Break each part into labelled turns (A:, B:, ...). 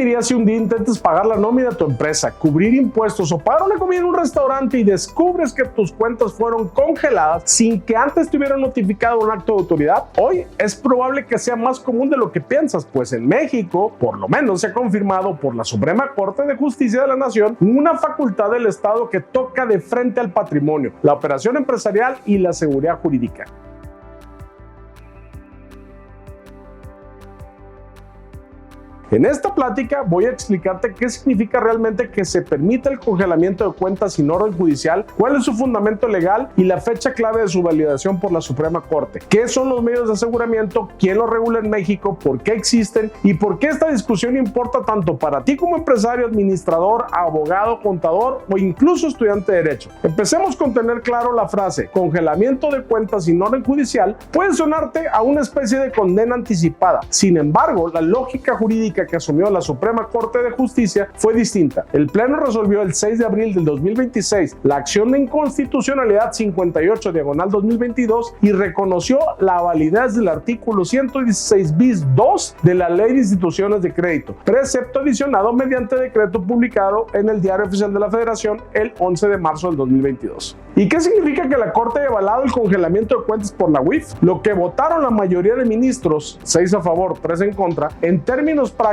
A: sentirías si un día intentas pagar la nómina de tu empresa, cubrir impuestos o pagar una comida en un restaurante y descubres que tus cuentas fueron congeladas sin que antes te hubieran notificado un acto de autoridad? Hoy es probable que sea más común de lo que piensas, pues en México, por lo menos se ha confirmado por la Suprema Corte de Justicia de la Nación una facultad del Estado que toca de frente al patrimonio, la operación empresarial y la seguridad jurídica. En esta plática voy a explicarte qué significa realmente que se permita el congelamiento de cuentas sin orden judicial, cuál es su fundamento legal y la fecha clave de su validación por la Suprema Corte. ¿Qué son los medios de aseguramiento? ¿Quién los regula en México? ¿Por qué existen? ¿Y por qué esta discusión importa tanto para ti como empresario, administrador, abogado, contador o incluso estudiante de Derecho? Empecemos con tener claro la frase congelamiento de cuentas sin orden judicial. Puede sonarte a una especie de condena anticipada. Sin embargo, la lógica jurídica que asumió la Suprema Corte de Justicia fue distinta. El Pleno resolvió el 6 de abril del 2026 la acción de inconstitucionalidad 58/2022 y reconoció la validez del artículo 116 bis 2 de la Ley de Instituciones de Crédito, precepto adicionado mediante decreto publicado en el Diario Oficial de la Federación el 11 de marzo del 2022. ¿Y qué significa que la Corte haya avalado el congelamiento de cuentas por la UIF? Lo que votaron la mayoría de ministros, 6 a favor, 3 en contra, en términos prácticos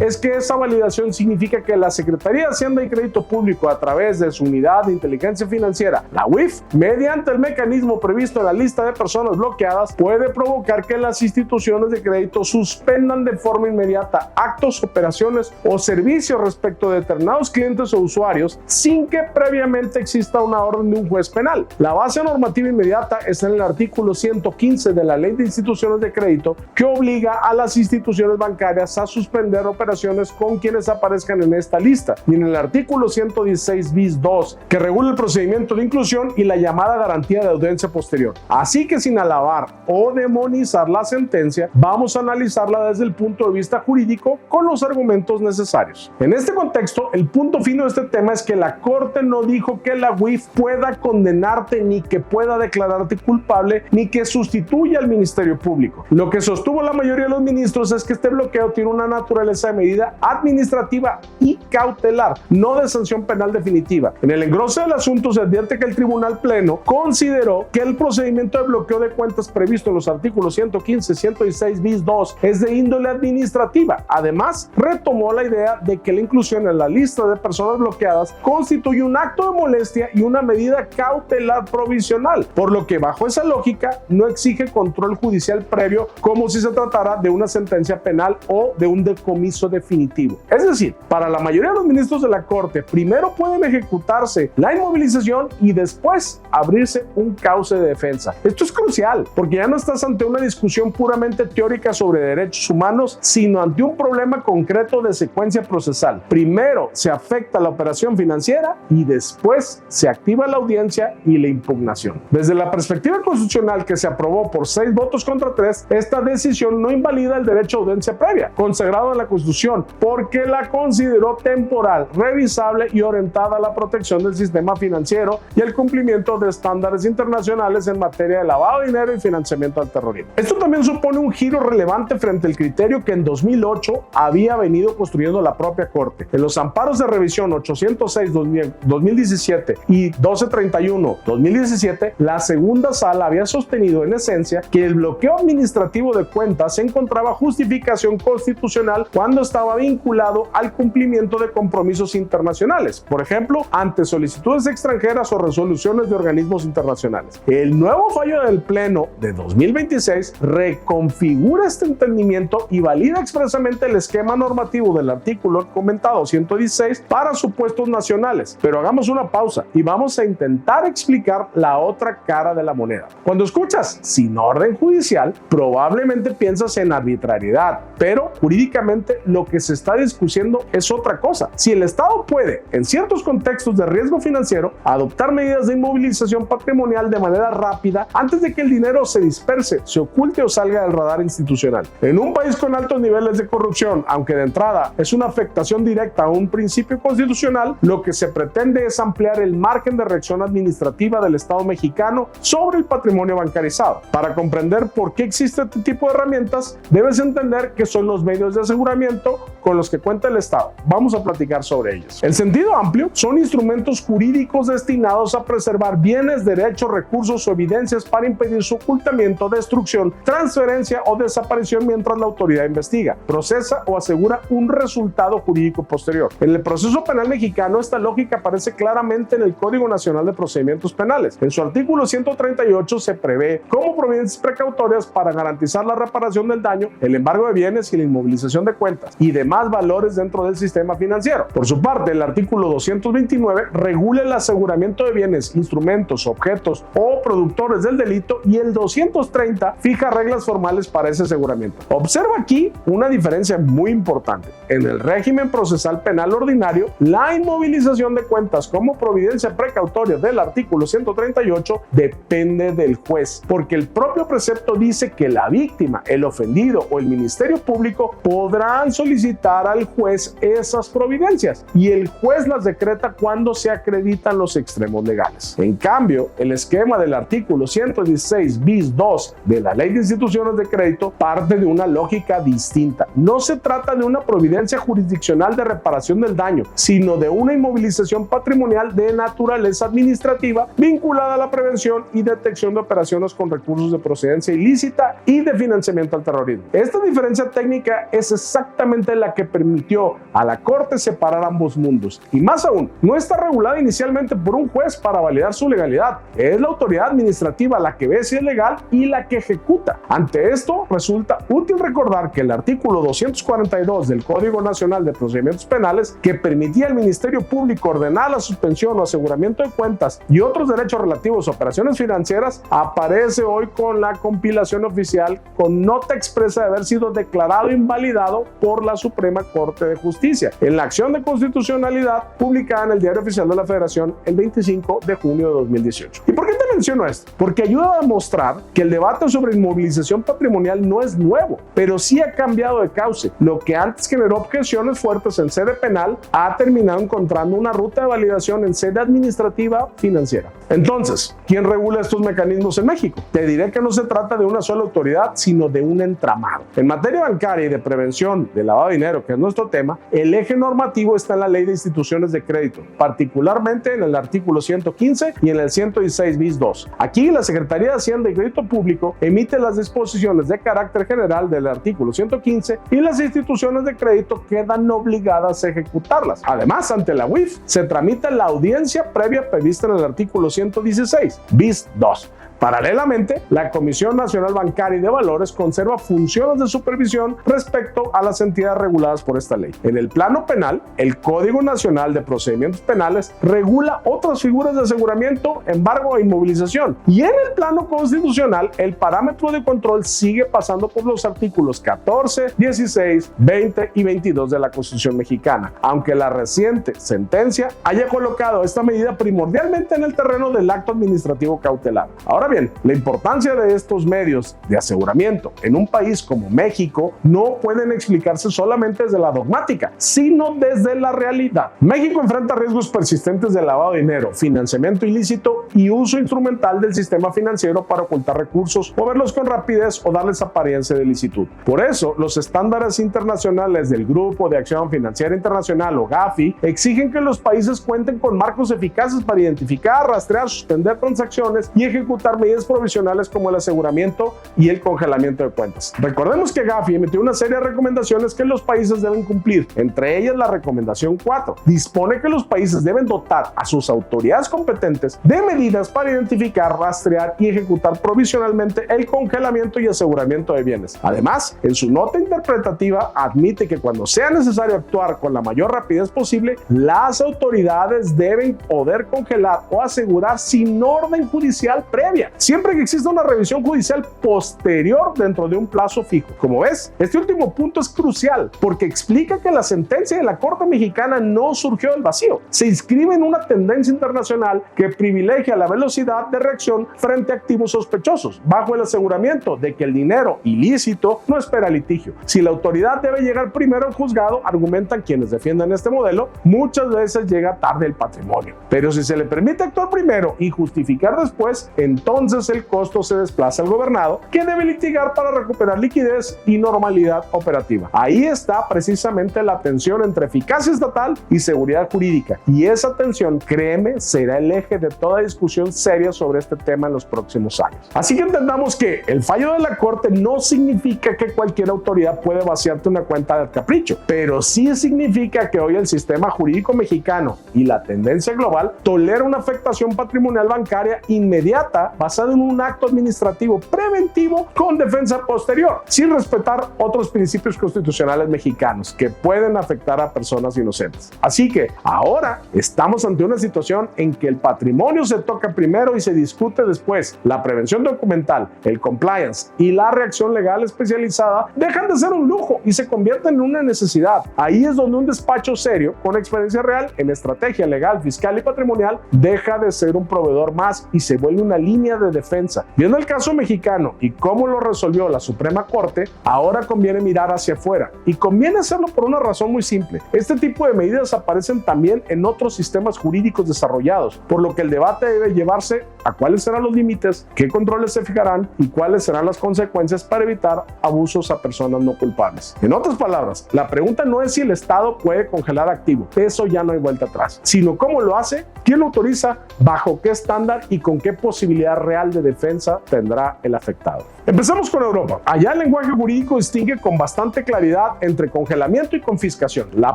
A: es que esa validación significa que la Secretaría de Hacienda y Crédito Público, a través de su unidad de inteligencia financiera, la UIF, mediante el mecanismo previsto en la lista de personas bloqueadas, puede provocar que las instituciones de crédito suspendan de forma inmediata actos, operaciones o servicios respecto de determinados clientes o usuarios sin que previamente exista una orden de un juez penal. La base normativa inmediata está en el artículo 115 de la Ley de Instituciones de Crédito, que obliga a las instituciones bancarias a suspender operaciones con quienes aparezcan en esta lista, y en el artículo 116 bis 2, que regula el procedimiento de inclusión y la llamada garantía de audiencia posterior. Así que, sin alabar o demonizar la sentencia, vamos a analizarla desde el punto de vista jurídico con los argumentos necesarios. En este contexto, el punto fino de este tema es que la Corte no dijo que la UIF pueda condenarte, ni que pueda declararte culpable, ni que sustituya al Ministerio Público. Lo que sostuvo la mayoría de los ministros es que este bloqueo tiene una naturaleza de medida administrativa y cautelar, no de sanción penal definitiva. En el engroso del asunto se advierte que el Tribunal Pleno consideró que el procedimiento de bloqueo de cuentas previsto en los artículos 115 y 116 bis 2 es de índole administrativa. Además, retomó la idea de que la inclusión en la lista de personas bloqueadas constituye un acto de molestia y una medida cautelar provisional, por lo que bajo esa lógica no exige control judicial previo como si se tratara de una sentencia penal o de un decomiso definitivo. Es decir, para la mayoría de los ministros de la Corte, primero pueden ejecutarse la inmovilización y después abrirse un cauce de defensa. Esto es crucial porque ya no estás ante una discusión puramente teórica sobre derechos humanos, sino ante un problema concreto de secuencia procesal. Primero se afecta la operación financiera y después se activa la audiencia y la impugnación. Desde la perspectiva constitucional, que se aprobó por 6 votos contra 3, esta decisión no invalida el derecho a audiencia previa, consagrado en la Constitución, porque la consideró temporal, revisable y orientada a la protección del sistema financiero y el cumplimiento de estándares internacionales en materia de lavado de dinero y financiamiento al terrorismo. Esto también supone un giro relevante frente al criterio que en 2008 había venido construyendo la propia Corte. En los amparos de revisión 806-2017 y 1231-2017, la segunda sala había sostenido en esencia que el bloqueo administrativo de cuentas encontraba justificación constitucional cuando estaba vinculado al cumplimiento de compromisos internacionales, por ejemplo, ante solicitudes extranjeras o resoluciones de organismos internacionales. El nuevo fallo del Pleno de 2026 reconfigura este entendimiento y valida expresamente el esquema normativo del artículo comentado 116 para supuestos nacionales. Pero hagamos una pausa y vamos a intentar explicar la otra cara de la moneda. Cuando escuchas sin orden judicial, probablemente piensas en arbitrariedad, pero jurídicamente lo que se está discutiendo es otra cosa. Si el Estado puede, en ciertos contextos de riesgo financiero, adoptar medidas de inmovilización patrimonial de manera rápida antes de que el dinero se disperse, se oculte o salga del radar institucional. En un país con altos niveles de corrupción, aunque de entrada es una afectación directa a un principio constitucional, lo que se pretende es ampliar el margen de reacción administrativa del Estado mexicano sobre el patrimonio bancarizado. Para comprender por qué existe este tipo de herramientas, debes entender que son los medios de aseguramiento con los que cuenta el Estado. Vamos a platicar sobre ellos. En sentido amplio, son instrumentos jurídicos destinados a preservar bienes, derechos, recursos o evidencias para impedir su ocultamiento, destrucción, transferencia o desaparición mientras la autoridad investiga, procesa o asegura un resultado jurídico posterior. En el proceso penal mexicano, esta lógica aparece claramente en el Código Nacional de Procedimientos Penales. En su artículo 138 se prevé como providencias precautorias para garantizar la reparación del daño, el embargo de bienes y la inmovilización de cuentas y demás valores dentro del sistema financiero. Por su parte, el artículo 229 regula el aseguramiento de bienes, instrumentos, objetos o productores del delito, y el 230 fija reglas formales para ese aseguramiento. Observa aquí una diferencia muy importante. En el régimen procesal penal ordinario, la inmovilización de cuentas como providencia precautoria del artículo 138 depende del juez, porque el propio precepto dice que la víctima, el ofendido o el Ministerio Público podrán solicitar al juez esas providencias y el juez las decreta cuando se acreditan los extremos legales. En cambio, el esquema del artículo 116 bis 2 de la Ley de Instituciones de Crédito parte de una lógica distinta. No se trata de una providencia jurisdiccional de reparación del daño, sino de una inmovilización patrimonial de naturaleza administrativa vinculada a la prevención y detección de operaciones con recursos de procedencia ilícita y de financiamiento al terrorismo. Esta diferencia técnica es exactamente la que permitió a la Corte separar ambos mundos. Y más aún, no está regulada inicialmente por un juez para validar su legalidad. Es la autoridad administrativa la que ve si es legal y la que ejecuta. Ante esto, resulta útil recordar que el artículo 242 del Código Nacional de Procedimientos Penales, que permitía al Ministerio Público ordenar la suspensión o aseguramiento de cuentas y otros derechos relativos a operaciones financieras, aparece hoy con la compilación oficial con nota expresa de haber sido declarado invalidado por la Suprema Corte de Justicia en la acción de constitucionalidad publicada en el Diario Oficial de la Federación el 25 de junio de 2018. ¿Y por qué te menciono esto? Porque ayuda a demostrar que el debate sobre inmovilización patrimonial no es nuevo, pero sí ha cambiado de cauce. Lo que antes generó objeciones fuertes en sede penal ha terminado encontrando una ruta de validación en sede administrativa financiera. Entonces, ¿quién regula estos mecanismos en México? Te diré que no se trata de una sola autoridad, sino de un entramado. En materia bancaria y de prevención de lavado de dinero, que es nuestro tema, el eje normativo está en la Ley de Instituciones de Crédito, particularmente en el artículo 115 y en el 116 bis 2. Aquí la Secretaría de Hacienda y Crédito Público emite las disposiciones de carácter general del artículo 115 y las instituciones de crédito quedan obligadas a ejecutarlas. Además, ante la UIF se tramita la audiencia previa prevista en el artículo 116 bis 2. Paralelamente, la Comisión Nacional Bancaria y de Valores conserva funciones de supervisión respecto a las entidades reguladas por esta ley. En el plano penal, el Código Nacional de Procedimientos Penales regula otras figuras de aseguramiento, embargo e inmovilización. Y en el plano constitucional, el parámetro de control sigue pasando por los artículos 14, 16, 20 y 22 de la Constitución mexicana, aunque la reciente sentencia haya colocado esta medida primordialmente en el terreno del acto administrativo cautelar. Ahora bien, la importancia de estos medios de aseguramiento en un país como México no pueden explicarse solamente desde la dogmática, sino desde la realidad. México enfrenta riesgos persistentes de lavado de dinero, financiamiento ilícito y uso instrumental del sistema financiero para ocultar recursos, moverlos con rapidez o darles apariencia de licitud. Por eso, los estándares internacionales del Grupo de Acción Financiera Internacional o GAFI exigen que los países cuenten con marcos eficaces para identificar, rastrear, suspender transacciones y ejecutar medidas provisionales como el aseguramiento y el congelamiento de cuentas. Recordemos que Gafi emitió una serie de recomendaciones que los países deben cumplir, entre ellas la recomendación 4. Dispone que los países deben dotar a sus autoridades competentes de medidas para identificar, rastrear y ejecutar provisionalmente el congelamiento y aseguramiento de bienes. Además, en su nota interpretativa admite que cuando sea necesario actuar con la mayor rapidez posible, las autoridades deben poder congelar o asegurar sin orden judicial previa, siempre que exista una revisión judicial posterior dentro de un plazo fijo. Como ves, este último punto es crucial porque explica que la sentencia de la Corte Mexicana no surgió del vacío. Se inscribe en una tendencia internacional que privilegia la velocidad de reacción frente a activos sospechosos, bajo el aseguramiento de que el dinero ilícito no espera litigio. Si la autoridad debe llegar primero al juzgado, argumentan quienes defienden este modelo, muchas veces llega tarde el patrimonio. Pero si se le permite actuar primero y justificar después, entonces entonces el costo se desplaza al gobernado, que debe litigar para recuperar liquidez y normalidad operativa. Ahí está precisamente la tensión entre eficacia estatal y seguridad jurídica, y esa tensión, créeme, será el eje de toda discusión seria sobre este tema en los próximos años. Así que entendamos que el fallo de la Corte no significa que cualquier autoridad puede vaciarte una cuenta de capricho, pero sí significa que hoy el sistema jurídico mexicano y la tendencia global tolera una afectación patrimonial bancaria inmediata basada en un acto administrativo preventivo con defensa posterior, sin respetar otros principios constitucionales mexicanos que pueden afectar a personas inocentes. Así que ahora estamos ante una situación en que el patrimonio se toca primero y se discute después. La prevención documental, el compliance y la reacción legal especializada dejan de ser un lujo y se convierten en una necesidad. Ahí es donde un despacho serio, con experiencia real en estrategia legal, fiscal y patrimonial, deja de ser un proveedor más y se vuelve una línea de defensa. Viendo el caso mexicano y cómo lo resolvió la Suprema Corte, ahora conviene mirar hacia afuera, y conviene hacerlo por una razón muy simple. Este tipo de medidas aparecen también en otros sistemas jurídicos desarrollados, por lo que el debate debe llevarse a cuáles serán los límites, qué controles se fijarán y cuáles serán las consecuencias para evitar abusos a personas no culpables. En otras palabras, la pregunta no es si el Estado puede congelar activos, eso ya no hay vuelta atrás, sino cómo lo hace, quién lo autoriza, bajo qué estándar y con qué posibilidad real de defensa tendrá el afectado. Empezamos con Europa. Allá el lenguaje jurídico distingue con bastante claridad entre congelamiento y confiscación. La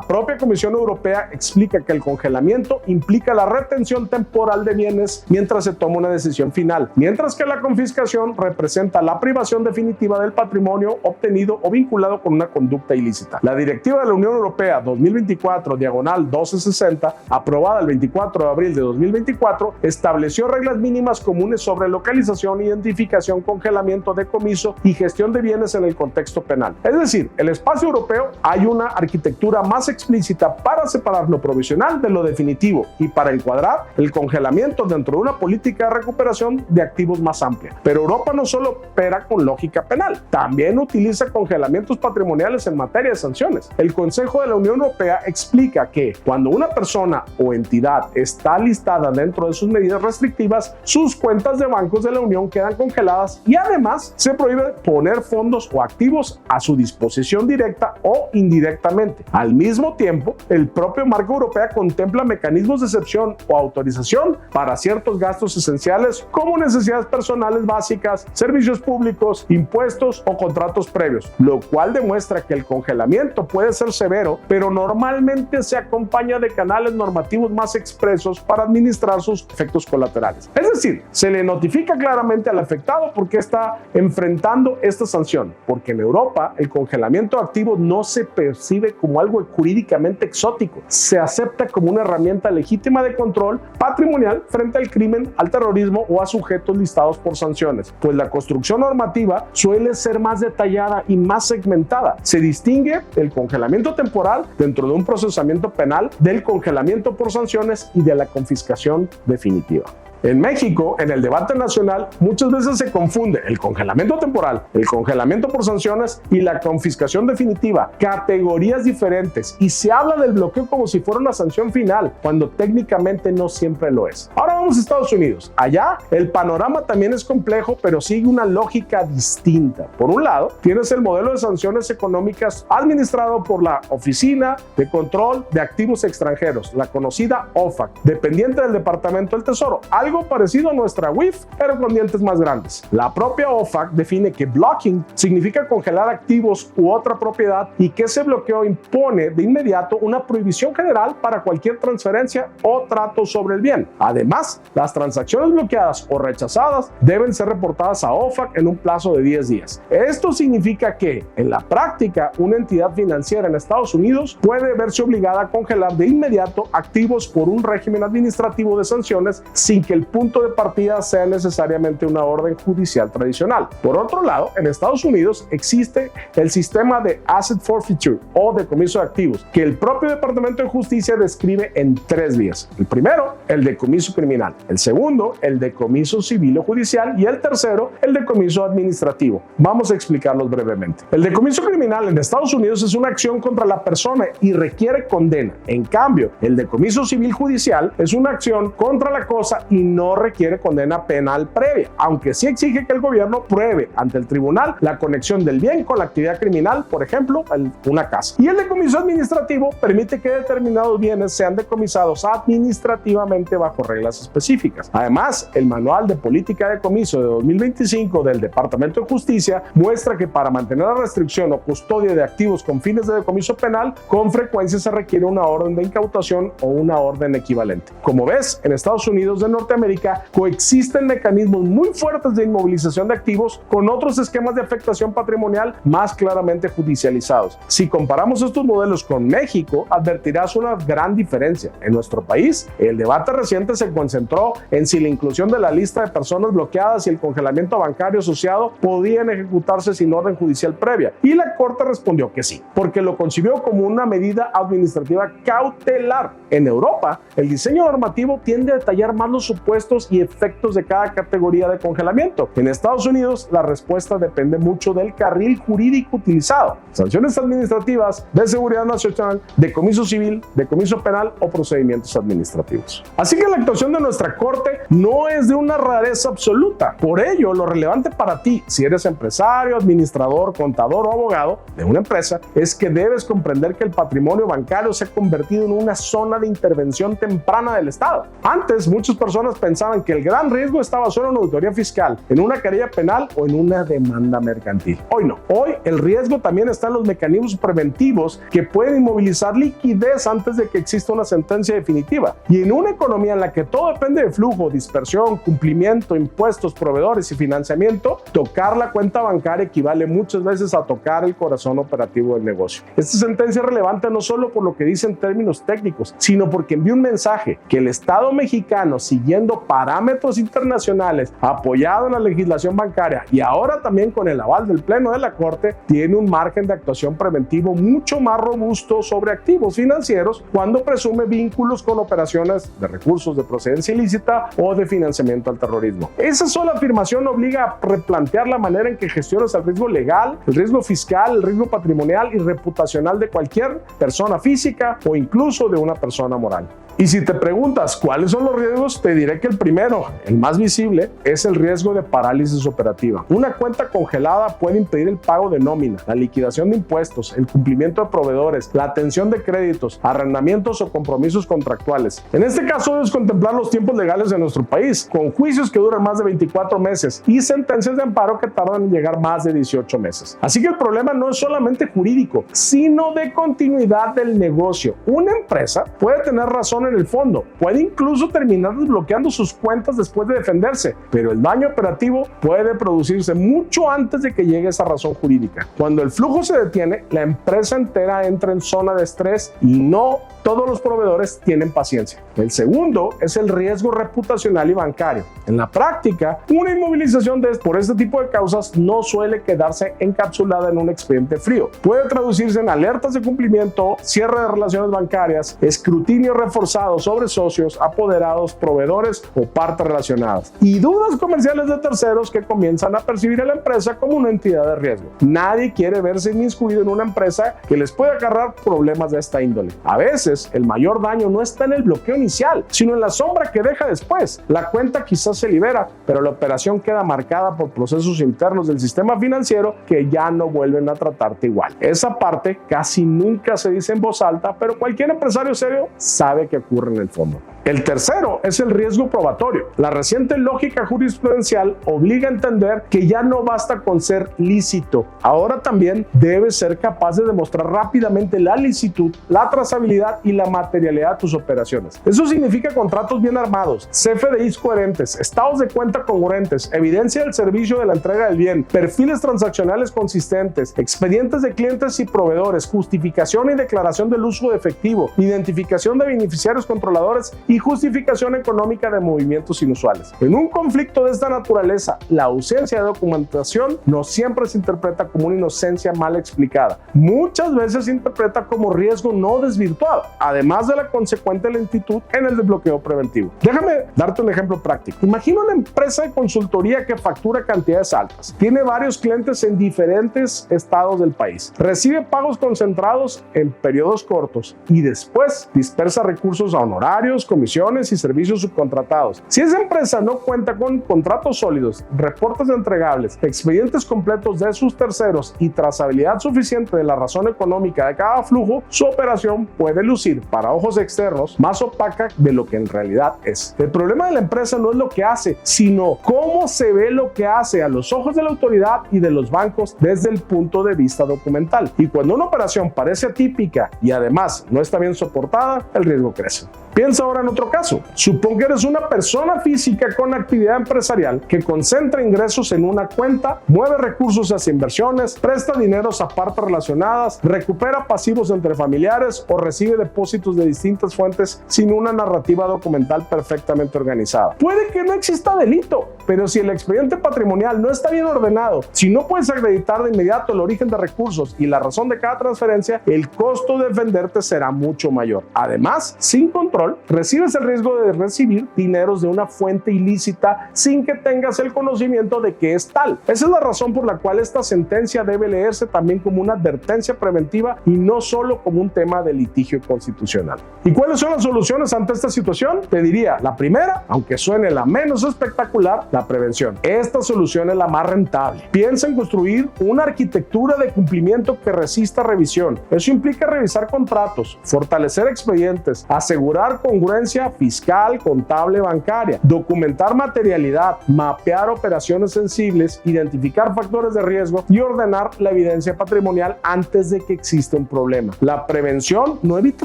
A: propia Comisión Europea explica que el congelamiento implica la retención temporal de bienes mientras se toma una decisión final, mientras que la confiscación representa la privación definitiva del patrimonio obtenido o vinculado con una conducta ilícita. La Directiva de la Unión Europea 2024/1260, aprobada el 24 de abril de 2024, estableció reglas mínimas comunes sobre localización, identificación, congelamiento, decomiso y gestión de bienes en el contexto penal. Es decir, el espacio europeo hay una arquitectura más explícita para separar lo provisional de lo definitivo y para encuadrar el congelamiento dentro de una política de recuperación de activos más amplia. Pero Europa no solo opera con lógica penal, también utiliza congelamientos patrimoniales en materia de sanciones. El Consejo de la Unión Europea explica que cuando una persona o entidad está listada dentro de sus medidas restrictivas, sus cuentas de bancos de la Unión quedan congeladas y además se prohíbe poner fondos o activos a su disposición directa o indirectamente. Al mismo tiempo, el propio marco europeo contempla mecanismos de excepción o autorización para ciertos gastos esenciales como necesidades personales básicas, servicios públicos, impuestos o contratos previos, lo cual demuestra que el congelamiento puede ser severo, pero normalmente se acompaña de canales normativos más expresos para administrar sus efectos colaterales. Es decir, se le notifica claramente al afectado por qué está enfrentando esta sanción, porque en Europa el congelamiento de activos no se percibe como algo jurídicamente exótico, se acepta como una herramienta legítima de control patrimonial frente al crimen, al terrorismo o a sujetos listados por sanciones, pues la construcción normativa suele ser más detallada y más segmentada. Se distingue el congelamiento temporal dentro de un procesamiento penal del congelamiento por sanciones y de la confiscación definitiva. En México, en el debate nacional, muchas veces se confunde el congelamiento temporal, el congelamiento por sanciones y la confiscación definitiva, categorías diferentes, y se habla del bloqueo como si fuera una sanción final, cuando técnicamente no siempre lo es. Ahora vamos a Estados Unidos. Allá, el panorama también es complejo, pero sigue una lógica distinta. Por un lado, tienes el modelo de sanciones económicas administrado por la Oficina de Control de Activos Extranjeros, la conocida OFAC, dependiente del Departamento del Tesoro, algo parecido a nuestra WIF, pero con dientes más grandes. La propia OFAC define que blocking significa congelar activos u otra propiedad y que ese bloqueo impone de inmediato una prohibición general para cualquier transferencia o trato sobre el bien. Además, las transacciones bloqueadas o rechazadas deben ser reportadas a OFAC en un plazo de 10 días. Esto significa que, en la práctica, una entidad financiera en Estados Unidos puede verse obligada a congelar de inmediato activos por un régimen administrativo de sanciones sin que el punto de partida sea necesariamente una orden judicial tradicional. Por otro lado, en Estados Unidos existe el sistema de asset forfeiture o decomiso de activos, que el propio Departamento de Justicia describe en 3 vías. El primero, el decomiso criminal. criminal. El segundo, el decomiso civil o judicial, y el tercero, el decomiso administrativo. Vamos a explicarlos brevemente. El decomiso criminal en Estados Unidos es una acción contra la persona y requiere condena. En cambio, el decomiso civil judicial es una acción contra la cosa y no requiere condena penal previa, aunque sí exige que el gobierno pruebe ante el tribunal la conexión del bien con la actividad criminal, por ejemplo, una casa. Y el decomiso administrativo permite que determinados bienes sean decomisados administrativamente bajo reglas específicas. Además, el Manual de Política de Decomiso de 2025 del Departamento de Justicia muestra que para mantener la restricción o custodia de activos con fines de decomiso penal, con frecuencia se requiere una orden de incautación o una orden equivalente. Como ves, en Estados Unidos de Norteamérica coexisten mecanismos muy fuertes de inmovilización de activos con otros esquemas de afectación patrimonial más claramente judicializados. Si comparamos estos modelos con México, advertirás una gran diferencia. En nuestro país, el debate reciente se concentró en si la inclusión de la lista de personas bloqueadas y el congelamiento bancario asociado podían ejecutarse sin orden judicial previa, y la Corte respondió que sí, porque lo concibió como una medida administrativa cautelar. En Europa, el diseño normativo tiende a detallar más los supuestos y efectos de cada categoría de congelamiento. En Estados Unidos, la respuesta depende mucho del carril jurídico utilizado: sanciones administrativas, de seguridad nacional, decomiso civil, decomiso penal o procedimientos administrativos. Así que la actuación de nuestra Corte no es de una rareza absoluta. Por ello, lo relevante para ti, si eres empresario, administrador, contador o abogado de una empresa, es que debes comprender que el patrimonio bancario se ha convertido en una zona de intervención temprana del Estado. Antes, muchas personas pensaban que el gran riesgo estaba solo en una auditoría fiscal, en una querella penal o en una demanda mercantil. Hoy no. Hoy el riesgo también está en los mecanismos preventivos que pueden inmovilizar liquidez antes de que exista una sentencia definitiva. Y en una economía en la que todo depende de flujo, dispersión, cumplimiento, impuestos, proveedores y financiamiento, tocar la cuenta bancaria equivale muchas veces a tocar el corazón operativo del negocio. Esta sentencia es relevante no solo por lo que dice en términos técnicos, sino porque envía un mensaje que el Estado mexicano, siguiendo parámetros internacionales, apoyado en la legislación bancaria y ahora también con el aval del Pleno de la Corte, tiene un margen de actuación preventivo mucho más robusto sobre activos financieros cuando presume vínculos con operaciones de recursos de procedencia ilícita o de financiamiento al terrorismo. Esa sola afirmación obliga a replantear la manera en que gestionas el riesgo legal, el riesgo fiscal, el riesgo patrimonial y reputacional de cualquier persona física o incluso de una persona moral. Y si te preguntas cuáles son los riesgos, te diré que el primero, el más visible, es el riesgo de parálisis operativa. Una cuenta congelada puede impedir el pago de nómina, la liquidación de impuestos, el cumplimiento de proveedores, la atención de créditos, arrendamientos o compromisos contractuales. En este caso debes contemplar los tiempos legales de nuestro país, con juicios que duran más de 24 meses y sentencias de amparo que tardan en llegar más de 18 meses. Así que el problema no es solamente jurídico, sino de continuidad del negocio. Una empresa puede tener razón en el fondo, puede incluso terminar desbloqueando sus cuentas después de defenderse, pero el daño operativo puede producirse mucho antes de que llegue esa razón jurídica. Cuando el flujo se detiene, la empresa entera entra en zona de estrés y no todos los proveedores tienen paciencia. El segundo es el riesgo reputacional y bancario. En la práctica, una inmovilización por este tipo de causas no suele quedarse encapsulada en un expediente frío. Puede traducirse en alertas de cumplimiento, cierre de relaciones bancarias, escrutinio reforzado sobre socios, apoderados, proveedores o partes relacionadas, y dudas comerciales de terceros que comienzan a percibir a la empresa como una entidad de riesgo. Nadie quiere verse inmiscuido en una empresa que les puede acarrear problemas de esta índole. A veces, el mayor daño no está en el bloqueo inicial, sino en la sombra que deja después. La cuenta quizás se libera, pero la operación queda marcada por procesos internos del sistema financiero que ya no vuelven a tratarte igual. Esa parte casi nunca se dice en voz alta, pero cualquier empresario serio sabe que ocurre en el fondo. El tercero es el riesgo probatorio. La reciente lógica jurisprudencial obliga a entender que ya no basta con ser lícito. Ahora también debes ser capaz de demostrar rápidamente la licitud, la trazabilidad y la materialidad de tus operaciones. Eso significa contratos bien armados, CFDIs coherentes, estados de cuenta congruentes, evidencia del servicio de la entrega del bien, perfiles transaccionales consistentes, expedientes de clientes y proveedores, justificación y declaración del uso de efectivo, identificación de beneficiarios controladores y justificación económica de movimientos inusuales. En un conflicto de esta naturaleza, la ausencia de documentación no siempre se interpreta como una inocencia mal explicada. Muchas veces se interpreta como riesgo no desvirtuado, además de la consecuente lentitud en el desbloqueo preventivo. Déjame darte un ejemplo práctico. Imagina una empresa de consultoría que factura cantidades altas. Tiene varios clientes en diferentes estados del país. Recibe pagos concentrados en periodos cortos y después dispersa recursos a honorarios, comisiones y servicios subcontratados. Si esa empresa no cuenta con contratos sólidos, reportes entregables, expedientes completos de sus terceros y trazabilidad suficiente de la razón económica de cada flujo, su operación puede lucir para ojos externos más opaca de lo que en realidad es. El problema de la empresa no es lo que hace, sino cómo se ve lo que hace a los ojos de la autoridad y de los bancos desde el punto de vista documental. Y cuando una operación parece atípica y además no está bien soportada, el riesgo crece. Piensa ahora en otro caso. Supón que eres una persona física con actividad empresarial que concentra ingresos en una cuenta, mueve recursos hacia inversiones, presta dineros a partes relacionadas, recupera pasivos entre familiares o recibe depósitos de distintas fuentes sin una narrativa documental perfectamente organizada. Puede que no exista delito, pero si el expediente patrimonial no está bien ordenado, si no puedes acreditar de inmediato el origen de recursos y la razón de cada transferencia, el costo de defenderte será mucho mayor. Además, sin control, recibes el riesgo de recibir dineros de una fuente ilícita sin que tengas el conocimiento de que es tal. Esa es la razón por la cual esta sentencia debe leerse también como una advertencia preventiva y no solo como un tema de litigio constitucional. ¿Y cuáles son las soluciones ante esta situación? Te diría, la primera, aunque suene la menos espectacular, la prevención. Esta solución es la más rentable. Piensa en construir una arquitectura de cumplimiento que resista revisión. Eso implica revisar contratos, fortalecer expedientes, asegurar congruencia fiscal, contable, bancaria, documentar materialidad, mapear operaciones sensibles, identificar factores de riesgo y ordenar la evidencia patrimonial antes de que exista un problema. La prevención no evita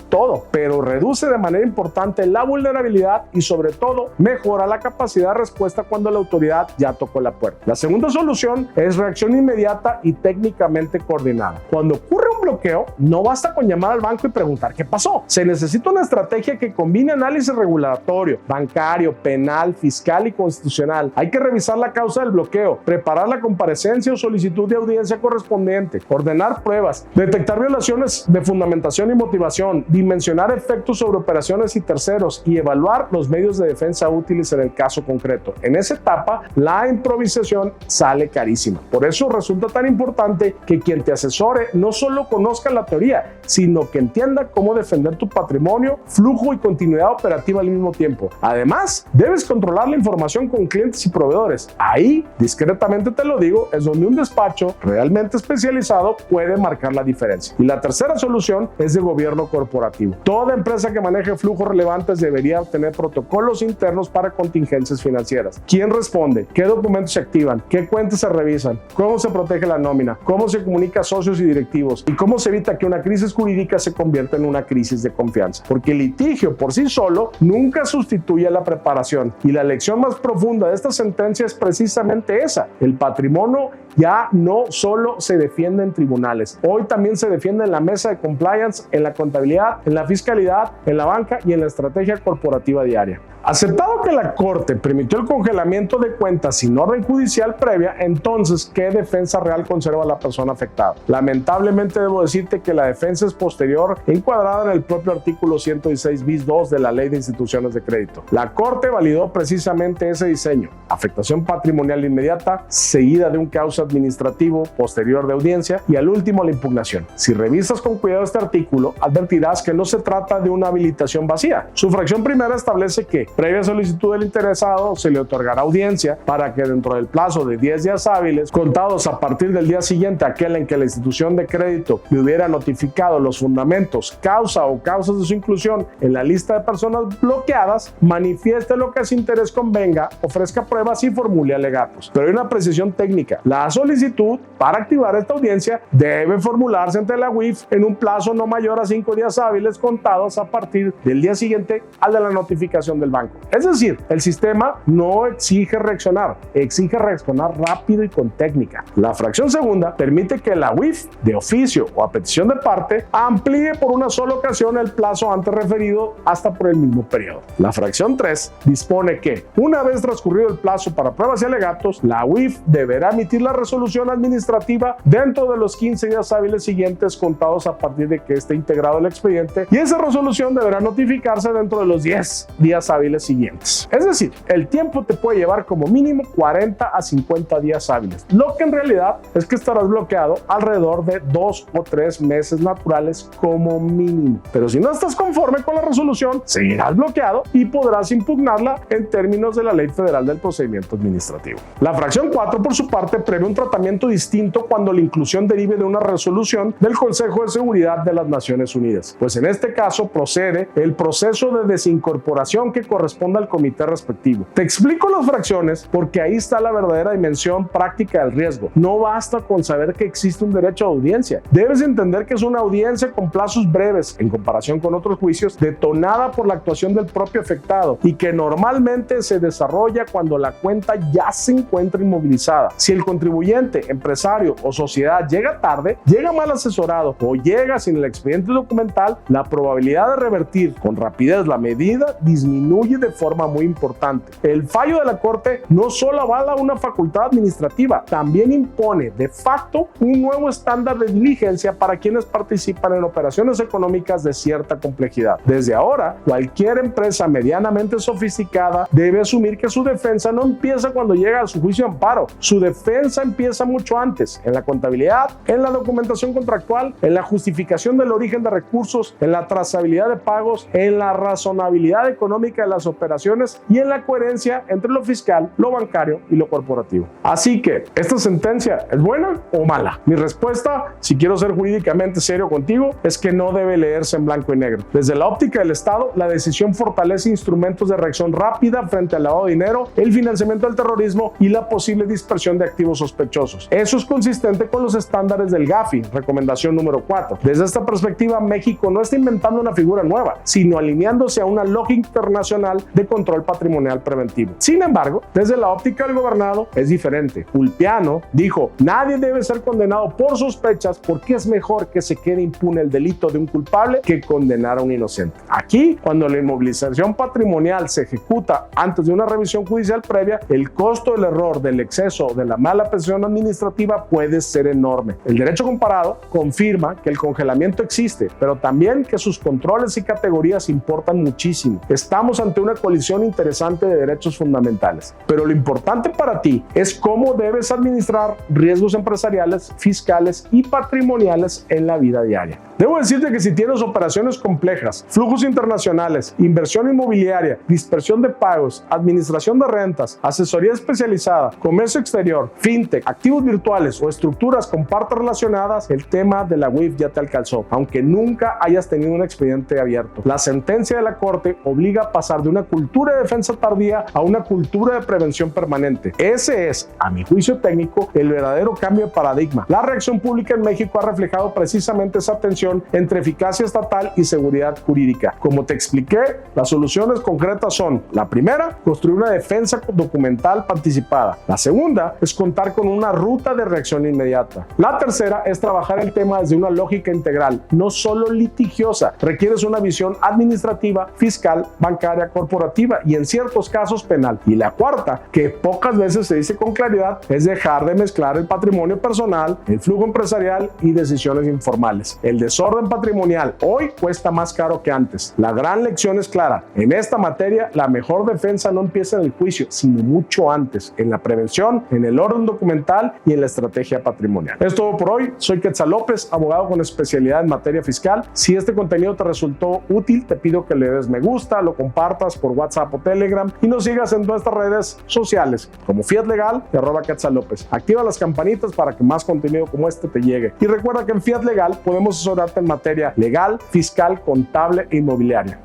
A: todo, pero reduce de manera importante la vulnerabilidad y sobre todo mejora la capacidad de respuesta cuando la autoridad ya tocó la puerta. La segunda solución es reacción inmediata y técnicamente coordinada. Cuando ocurre un bloqueo, no basta con llamar al banco y preguntar qué pasó. Se necesita una estrategia que combine análisis regulatorio, bancario, penal, fiscal y constitucional. Hay que revisar la causa del bloqueo, preparar la comparecencia o solicitud de audiencia correspondiente, ordenar pruebas, detectar violaciones de fundamentación y motivación, dimensionar efectos sobre operaciones y terceros y evaluar los medios de defensa útiles en el caso concreto. En esa etapa, la improvisación sale carísima. Por eso resulta tan importante que quien te asesore no solo conozca la teoría, sino que entienda cómo defender tu patrimonio, flujo y continuidad operativa al mismo tiempo. Además, debes controlar la información con clientes y proveedores. Ahí, discretamente te lo digo, es donde un despacho realmente especializado puede marcar la diferencia. Y la tercera solución es de gobierno corporativo. Toda empresa que maneje flujos relevantes debería tener protocolos internos para contingencias financieras. ¿Quién responde? ¿Qué documentos se activan? ¿Qué cuentas se revisan? ¿Cómo se protege la nómina? ¿Cómo se comunica a socios y directivos? ¿Y cómo se evita que una crisis jurídica se convierta en una crisis de confianza? Porque el litigio por sí solo nunca sustituye a la preparación. Y la lección más profunda de esta sentencia es precisamente esa. El patrimonio ya no solo se defiende en tribunales. Hoy también se defiende en la mesa de compliance, en la contabilidad, en la fiscalidad, en la banca y en la estrategia corporativa diaria. Aceptado que la Corte permitió el congelamiento de cuentas sin orden judicial previa, entonces, ¿qué defensa real conserva la persona afectada? Lamentablemente debo decirte que la defensa es posterior, encuadrada en el propio artículo 116 bis 2 de la Ley de Instituciones de Crédito. La Corte validó precisamente ese diseño: afectación patrimonial inmediata, seguida de un causa administrativo, posterior de audiencia y al último la impugnación. Si revisas con cuidado este artículo, advertirás que no se trata de una habilitación vacía. Su fracción primera establece que, previa solicitud del interesado, se le otorgará audiencia para que dentro del plazo de 10 días hábiles, contados a partir del día siguiente a aquel en que la institución de crédito le hubiera notificado los fundamentos, causa o causas de su inclusión en la lista de personas bloqueadas, manifieste lo que a su interés convenga, ofrezca pruebas y formule alegatos. Pero hay una precisión técnica: la solicitud para activar esta audiencia debe formularse ante la UIF en un plazo no mayor a 5 días hábiles contados a partir del día siguiente al de la notificación del banco. Es decir, el sistema no exige reaccionar, exige reaccionar rápido y con técnica. La fracción segunda permite que la UIF, de oficio o a petición de parte, amplíe por una sola ocasión el plazo antes referido hasta por el mismo periodo. La fracción 3 dispone que, una vez transcurrido el plazo para pruebas y alegatos, la UIF deberá emitir la resolución administrativa dentro de los 15 días hábiles siguientes contados a partir de que esté integrado el expediente, y esa resolución deberá notificarse dentro de los 10 días hábiles siguientes. Es decir, el tiempo te puede llevar como mínimo 40 a 50 días hábiles, lo que en realidad es que estarás bloqueado alrededor de 2 o 3 meses naturales como mínimo. Pero si no estás conforme con la resolución, seguirás bloqueado y podrás impugnarla en términos de la Ley Federal del Procedimiento Administrativo. La fracción 4, por su parte, prevé un tratamiento distinto cuando la inclusión derive de una resolución del Consejo de Seguridad de las Naciones Unidas, pues en este caso procede el proceso de desincorporación que corresponde al comité respectivo. Te explico las fracciones porque ahí está la verdadera dimensión práctica del riesgo. No basta con saber que existe un derecho a audiencia. Debes entender que es una audiencia con plazos breves en comparación con otros juicios, detonada por la actuación del propio afectado y que normalmente se desarrolla cuando la cuenta ya se encuentra inmovilizada. Si el contribuyente, empresario o sociedad llega tarde, llega mal asesorado o llega sin el expediente documental, la probabilidad de revertir con rapidez la medida disminuye de forma muy importante. El fallo de la Corte no solo avala una facultad administrativa, también impone de facto un nuevo estándar de diligencia para quienes participan en operaciones económicas de cierta complejidad. Desde ahora, cualquier empresa medianamente sofisticada debe asumir que su defensa no empieza cuando llega a su juicio de amparo. Su defensa empieza mucho antes, en la contabilidad, en la documentación contractual, en la justificación del origen de recursos, en la trazabilidad de pagos, en la razonabilidad económica de las operaciones y en la coherencia entre lo fiscal, lo bancario y lo corporativo. Así que, ¿esta sentencia es buena o mala? Mi respuesta, si quiero ser jurídicamente serio contigo, es que no debe leerse en blanco y negro. Desde la óptica del Estado, la decisión fortalece instrumentos de reacción rápida frente al lavado de dinero, el financiamiento del terrorismo y la posible dispersión de activos sospechosos. Eso es consistente con los estándares del GAFI, recomendación número 4. Desde esta perspectiva, México no está inventando una figura nueva, sino alineándose a una lógica internacional de control patrimonial preventivo. Sin embargo, desde la óptica del gobernado es diferente. Ulpiano dijo: nadie debe ser condenado por sospechas porque es mejor que se quede impune el delito de un culpable que condenar a un inocente. Aquí, cuando la inmovilización patrimonial se ejecuta antes de una revisión judicial previa, el costo del error, del exceso, de la mala presión administrativa puede ser enorme. El derecho comparado confirma que el congelamiento existe, pero también que sus controles y categorías importan muchísimo. Estamos ante una colisión interesante de derechos fundamentales, pero lo importante para ti es cómo debes administrar riesgos empresariales, fiscales y patrimoniales en la vida diaria. Debo decirte que si tienes operaciones complejas, flujos internacionales, inversión inmobiliaria, dispersión de pagos, administración de rentas, asesoría especializada, comercio exterior, fintech, activos virtuales o estructuras con partes relacionadas, el tema de la UIF ya te alcanzó, aunque nunca hayas tenido un expediente abierto. La sentencia de la Corte obliga a pasar de una cultura de defensa tardía a una cultura de prevención permanente. Ese es, a mi juicio técnico, el verdadero cambio de paradigma. La reacción pública en México ha reflejado precisamente esa tensión entre eficacia estatal y seguridad jurídica. Como te expliqué, las soluciones concretas son: la primera, construir una defensa documental participada. La segunda es contar con una ruta de reacción inmediata. La tercera es trabajar el tema desde una lógica integral, no solo litigiosa. Requieres una visión administrativa, fiscal, bancaria, corporativa y en ciertos casos penal. Y la cuarta, que pocas veces se dice con claridad, es dejar de mezclar el patrimonio personal, el flujo empresarial y decisiones informales. El desorden patrimonial hoy cuesta más caro que antes. La gran lección es clara: en esta materia la mejor defensa no empieza en el juicio, sino mucho antes, en la prevención, en el orden documental y en la estrategia patrimonial. Es todo por hoy. Soy Quetzal López, abogado con especialidad en materia fiscal. Si este contenido te resultó útil, te pido que le des me gusta, lo compartas por WhatsApp o Telegram y nos sigas en nuestras redes sociales como Fiat Legal y @Quetzal López. Activa las campanitas para que más contenido como este te llegue. Y recuerda que en Fiat Legal podemos asesorarte en materia legal, fiscal, contable e inmobiliaria.